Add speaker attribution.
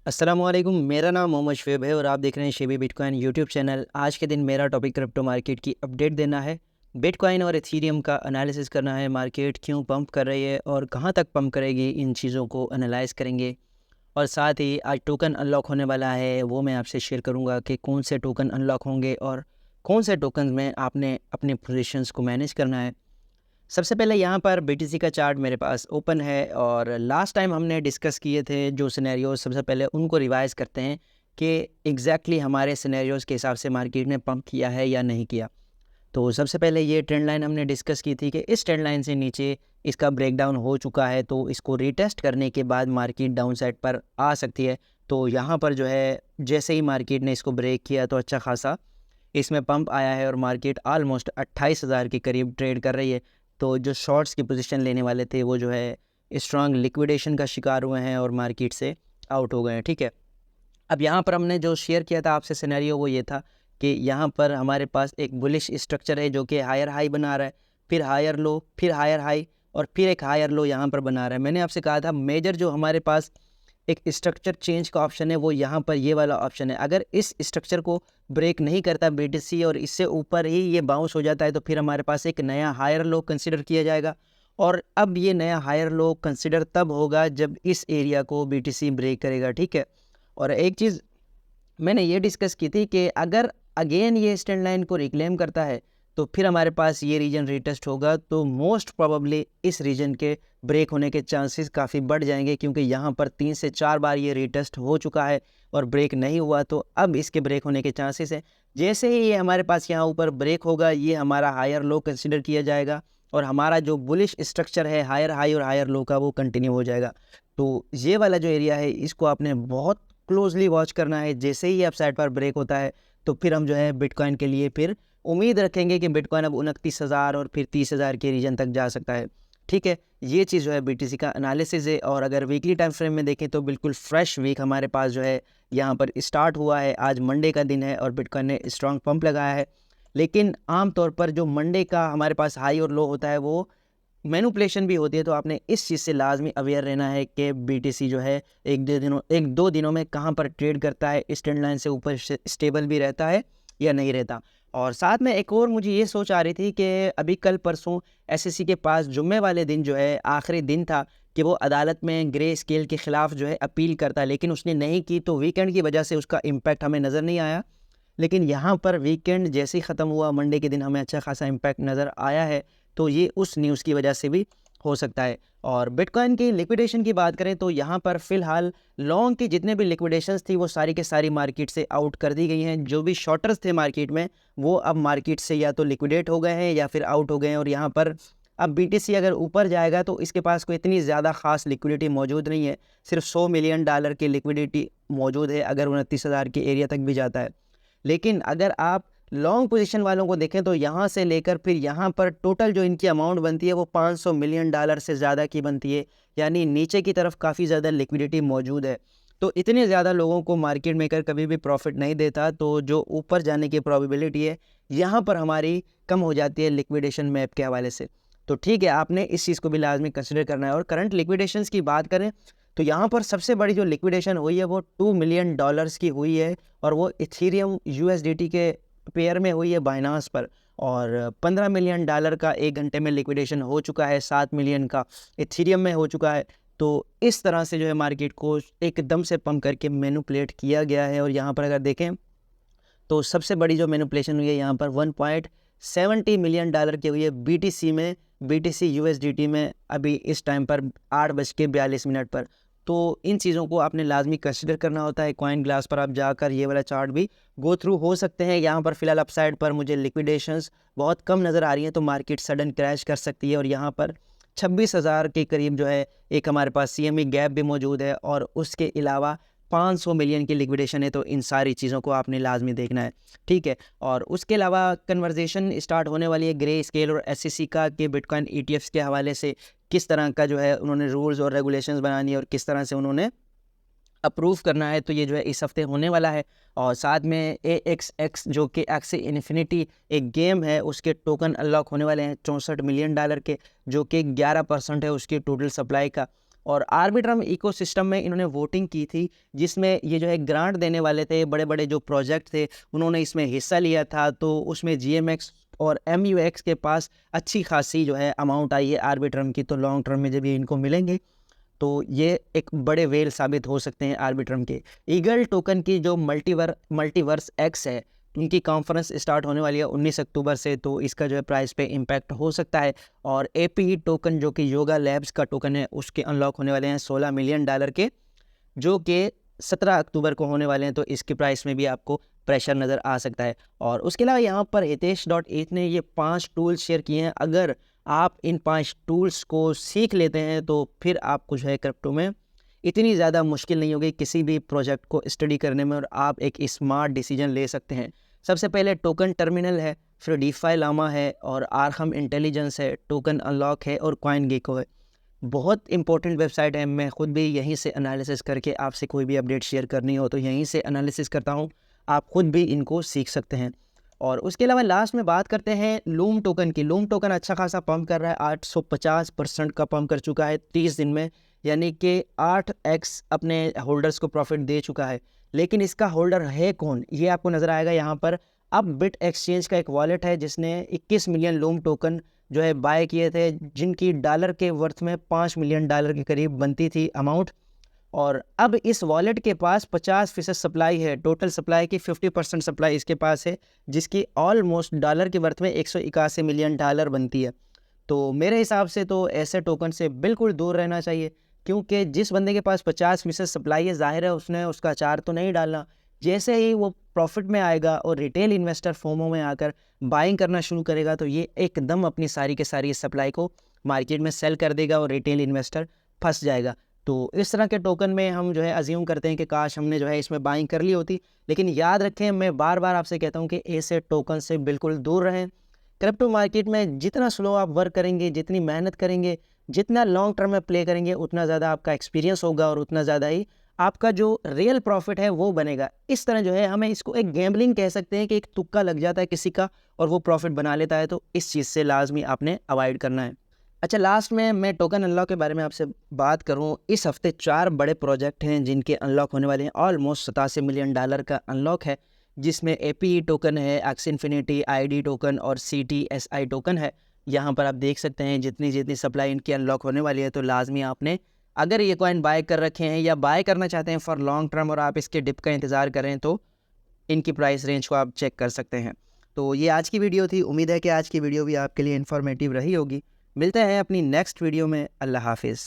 Speaker 1: अस्सलामुअलैकुम। मेरा नाम मोहम्मद शुएब है और आप देख रहे हैं शेबी बिटकॉइन यूट्यूब चैनल। आज के दिन मेरा टॉपिक क्रिप्टो मार्केट की अपडेट देना है। बिटकॉइन और इथीरियम का एनालिसिस करना है। मार्केट क्यों पंप कर रही है और कहां तक पंप करेगी, इन चीज़ों को एनालाइज करेंगे। और साथ ही आज टोकन अनलॉक होने वाला है, वो मैं आपसे शेयर करूंगा कि कौन से टोकन अनलॉक होंगे और कौन से टोकन में आपने अपने पोजीशंस को मैनेज करना है। सबसे पहले यहाँ पर BTC का चार्ट मेरे पास ओपन है और लास्ट टाइम हमने डिस्कस किए थे जो सिनेरियोज, सबसे पहले उनको रिवाइज करते हैं कि एग्जैक्टली हमारे सिनेरियोज के हिसाब से मार्केट ने पंप किया है या नहीं किया। तो सबसे पहले ये ट्रेंड लाइन हमने डिस्कस की थी कि इस ट्रेंड लाइन से नीचे इसका ब्रेकडाउन हो चुका है, तो इसको रीटेस्ट करने के बाद मार्केट डाउन साइड पर आ सकती है। तो यहाँ पर जो है जैसे ही मार्केट ने इसको ब्रेक किया तो अच्छा खासा इसमें पंप आया है और मार्केट ऑलमोस्ट 28,000 के करीब ट्रेड कर रही है। तो जो शॉर्ट्स की पोजीशन लेने वाले थे वो जो है स्ट्रांग लिक्विडेशन का शिकार हुए हैं और मार्केट से आउट हो गए हैं। ठीक है, अब यहाँ पर हमने जो शेयर किया था आपसे सिनेरियो वो ये था कि यहाँ पर हमारे पास एक बुलिश स्ट्रक्चर है जो कि हायर हाई बना रहा है, फिर हायर लो, फिर हायर हाई और फिर एक हायर लो यहाँ पर बना रहा है। मैंने आपसे कहा था मेजर जो हमारे पास एक स्ट्रक्चर चेंज का ऑप्शन है वो यहाँ पर ये वाला ऑप्शन है। अगर इस स्ट्रक्चर को ब्रेक नहीं करता BTC और इससे ऊपर ही ये बाउंस हो जाता है तो फिर हमारे पास एक नया हायर लो कंसिडर किया जाएगा। और अब ये नया हायर लो कंसिडर तब होगा जब इस एरिया को BTC ब्रेक करेगा। ठीक है, और एक चीज़ मैंने ये डिस्कस की थी कि अगर अगेन ये स्टैंड लाइन को रिक्लेम करता है तो फिर हमारे पास ये रीजन रीटेस्ट होगा, तो मोस्ट प्रोबेबली इस रीजन के ब्रेक होने के चांसेस काफ़ी बढ़ जाएंगे, क्योंकि यहाँ पर 3 से 4 बार ये रीटेस्ट हो चुका है और ब्रेक नहीं हुआ, तो अब इसके ब्रेक होने के चांसेस हैं। जैसे ही ये हमारे पास यहाँ ऊपर ब्रेक होगा ये हमारा हायर लो कंसिडर किया जाएगा और हमारा जो बुलिश स्ट्रक्चर है हायर हाई और हायर लो का वो कंटिन्यू हो जाएगा। तो ये वाला जो एरिया है इसको आपने बहुत क्लोजली वॉच करना है। जैसे ही अपसाइड पर ब्रेक होता है तो फिर हम जो है बिटकॉइन के लिए फिर उम्मीद रखेंगे कि बिटकॉइन अब 29,000 और फिर 30,000 के रीजन तक जा सकता है। ठीक है, ये चीज़ जो है BTC का एनालिसिस है। और अगर वीकली टाइम फ्रेम में देखें तो बिल्कुल फ्रेश वीक हमारे पास जो है यहाँ पर स्टार्ट हुआ है। आज मंडे का दिन है और बिटकॉइन ने स्ट्रॉन्ग पंप लगाया है। लेकिन आमतौर पर जो मंडे का हमारे पास हाई और लो होता है वो मैनिपुलेशन भी होती है, तो आपने इस चीज़ से लाजमी अवेयर रहना है कि BTC जो है एक दो दिनों में कहाँ पर ट्रेड करता है, इस ट्रेंड लाइन से ऊपर स्टेबल भी रहता है या नहीं रहता। और साथ में एक और मुझे ये सोच आ रही थी कि अभी कल परसों SEC के पास जुम्मे वाले दिन जो है आखिरी दिन था कि वो अदालत में ग्रे स्केल के ख़िलाफ़ जो है अपील करता, लेकिन उसने नहीं की, तो वीकेंड की वजह से उसका इम्पैक्ट हमें नज़र नहीं आया। लेकिन यहाँ पर वीकेंड जैसे ही ख़त्म हुआ मंडे के दिन हमें अच्छा खासा इम्पैक्ट नज़र आया है, तो ये उस न्यूज़ की वजह से भी हो सकता है। और बिटकॉइन की लिक्विडेशन की बात करें तो यहाँ पर फ़िलहाल लॉन्ग की जितने भी लिक्विडेशंस थी वो सारी के सारी मार्केट से आउट कर दी गई हैं। जो भी शॉर्टर्स थे मार्केट में वो अब मार्केट से या तो लिक्विडेट हो गए हैं या फिर आउट हो गए हैं। और यहाँ पर अब BTC अगर ऊपर जाएगा तो इसके पास कोई इतनी ज़्यादा ख़ास लिक्विडिटी मौजूद नहीं है, सिर्फ $100 मिलियन की लिक्विडिटी मौजूद है अगर 29,000 के एरिया तक भी जाता है। लेकिन अगर आप लॉन्ग पोजीशन वालों को देखें तो यहाँ से लेकर फिर यहाँ पर टोटल जो इनकी अमाउंट बनती है वो $500 मिलियन से ज़्यादा की बनती है, यानी नीचे की तरफ काफ़ी ज़्यादा लिक्विडिटी मौजूद है। तो इतने ज़्यादा लोगों को मार्केट मेकर कभी भी प्रॉफिट नहीं देता, तो जो ऊपर जाने की प्रोबेबिलिटी है यहाँ पर हमारी कम हो जाती है लिक्विडेशन मैप के हवाले से। तो ठीक है, आपने इस चीज़ को भी लाजमी कंसिडर करना है। और करंट लिक्विडेशंस की बात करें तो यहाँ पर सबसे बड़ी जो लिक्विडेशन हुई है वो $2 मिलियन की हुई है और वो इथीरियम USDT के पेयर में हुई है बाइनांस पर। और $15 मिलियन का 1 घंटे में लिक्विडेशन हो चुका है, 7 मिलियन का इथीरियम में हो चुका है। तो इस तरह से जो है मार्केट को एकदम से पंप करके मैनिपुलेट किया गया है। और यहाँ पर अगर देखें तो सबसे बड़ी जो मैनिपुलेशन हुई है यहाँ पर $1.70 मिलियन की हुई है BTC में, BTC USDT में अभी इस टाइम पर 8:42 पर। तो इन चीज़ों को आपने लाजमी कंसिडर करना होता है। कॉइन ग्लास पर आप जाकर ये वाला चार्ट भी गो थ्रू हो सकते हैं। यहाँ पर फिलहाल अपसाइड पर मुझे लिक्विडेशंस बहुत कम नज़र आ रही हैं, तो मार्केट सडन क्रैश कर सकती है। और यहाँ पर 26,000 के करीब जो है एक हमारे पास CME गैप भी मौजूद है और उसके अलावा 500 मिलियन की लिक्विडेशन है। तो इन सारी चीज़ों को आपने लाजमी देखना है। ठीक है, और उसके अलावा कन्वर्जेशन स्टार्ट होने वाली है ग्रे स्केल और SEC का कि बिटकॉइन ETFs के हवाले से किस तरह का जो है उन्होंने रूल्स और रेगुलेशंस बनानी है और किस तरह से उन्होंने अप्रूव करना है। तो ये जो है इस हफ्ते होने वाला है। और साथ में AXX जो कि एक्सी इन्फिनिटी एक गेम है, उसके टोकन अनलॉक होने वाले हैं $64 मिलियन के, जो कि 11% है उसकी टोटल सप्लाई का। और आर्बिट्रम इकोसिस्टम में इन्होंने वोटिंग की थी, जिसमें ये जो है ग्रांट देने वाले थे, बड़े बड़े जो प्रोजेक्ट थे उन्होंने इसमें हिस्सा लिया था। तो उसमें GMX और MUX के पास अच्छी खासी जो है अमाउंट आई है आर्बिट्रम की। तो लॉन्ग टर्म में जब ये इनको मिलेंगे तो ये एक बड़े वेल साबित हो सकते हैं आर्बिट्रम के। ईगल टोकन की जो मल्टीवर्स एक्स है, उनकी कॉन्फ्रेंस स्टार्ट होने वाली है 19 अक्टूबर से, तो इसका जो है प्राइस पे इम्पैक्ट हो सकता है। और APE टोकन जो कि योगा लैब्स का टोकन है, उसके अनलॉक होने वाले हैं $16 मिलियन के, जो कि 17 अक्टूबर को होने वाले हैं। तो इसके प्राइस में भी आपको प्रेशर नज़र आ सकता है। और उसके अलावा यहाँ पर हितेश.eth ने ये 5 टूल्स शेयर किए हैं। अगर आप इन 5 टूल्स को सीख लेते हैं तो फिर आपको जो है क्रिप्टो में इतनी ज़्यादा मुश्किल नहीं होगी किसी भी प्रोजेक्ट को स्टडी करने में, और आप एक स्मार्ट डिसीजन ले सकते हैं। सबसे पहले टोकन टर्मिनल है, फिर डीफाई लामा है, और आर्खम इंटेलिजेंस है, टोकन अनलॉक है, और कॉइन गेको है। बहुत इंपॉर्टेंट वेबसाइट है। मैं खुद भी यहीं से एनालिसिस करके आपसे कोई भी अपडेट शेयर करनी हो तो यहीं से एनालिसिस करता हूँ। आप खुद भी इनको सीख सकते हैं। और उसके अलावा लास्ट में बात करते हैं लूम टोकन की। लूम टोकन अच्छा खासा पंप कर रहा है, 850% का पंप कर चुका है 30 दिन में, यानी कि 8x अपने होल्डर्स को प्रॉफिट दे चुका है। लेकिन इसका होल्डर है कौन, ये आपको नज़र आएगा यहाँ पर। अब बिट एक्सचेंज का एक वॉलेट है जिसने 21 मिलियन लूम टोकन जो है बाय किए थे, जिनकी डॉलर के वर्थ में $5 मिलियन के करीब बनती थी अमाउंट। और अब इस वॉलेट के पास 50% सप्लाई है, टोटल सप्लाई की 50% सप्लाई इसके पास है, जिसकी ऑलमोस्ट डॉलर के वर्थ में $181 मिलियन बनती है। तो मेरे हिसाब से तो ऐसे टोकन से बिल्कुल दूर रहना चाहिए, क्योंकि जिस बंदे के पास 50% सप्लाई है, जाहिर है उसने उसका अचार तो नहीं डालना। जैसे ही वो प्रॉफिट में आएगा और रिटेल इन्वेस्टर फोमो में आकर बाइंग करना शुरू करेगा, तो ये एकदम अपनी सारी की सारी सप्लाई को मार्केट में सेल कर देगा और रिटेल इन्वेस्टर फंस जाएगा। तो इस तरह के टोकन में हम जो है अज्यूम करते हैं कि काश हमने जो है इसमें बाइंग कर ली होती। लेकिन याद रखें, मैं बार बार आपसे कहता हूँ कि ऐसे टोकन से बिल्कुल दूर रहें। क्रिप्टो मार्केट में जितना स्लो आप वर्क करेंगे, जितनी मेहनत करेंगे, जितना लॉन्ग टर्म में प्ले करेंगे, उतना ज़्यादा आपका एक्सपीरियंस होगा और उतना ज़्यादा ही आपका जो रियल प्रॉफिट है वो बनेगा। इस तरह जो है हमें इसको एक गैम्बलिंग कह सकते हैं कि एक तुक्का लग जाता है किसी का और वो प्रॉफिट बना लेता है। तो इस चीज़ से लाजमी आपने अवॉइड करना है। अच्छा, लास्ट में मैं टोकन अनलॉक के बारे में आपसे बात करूं। इस हफ्ते 4 बड़े प्रोजेक्ट हैं जिनके अनलॉक होने वाले हैं। ऑलमोस्ट $87 मिलियन का अनलॉक है, जिसमें APE टोकन है, एक्स इन्फिनिटी, ID टोकन और CTSI टोकन है। यहाँ पर आप देख सकते हैं जितनी जितनी सप्लाई इनकी अनलॉक होने वाली है, तो लाजमी आपने, अगर ये कॉइन बाय कर रखे हैं या बाय करना चाहते हैं फॉर लॉन्ग टर्म और आप इसके डिप का इंतज़ार करें, तो इनकी प्राइस रेंज को आप चेक कर सकते हैं। तो ये आज की वीडियो थी। उम्मीद है कि आज की वीडियो भी आपके लिए इन्फॉर्मेटिव रही होगी। मिलते हैं अपनी नेक्स्ट वीडियो में। अल्लाह हाफिज़।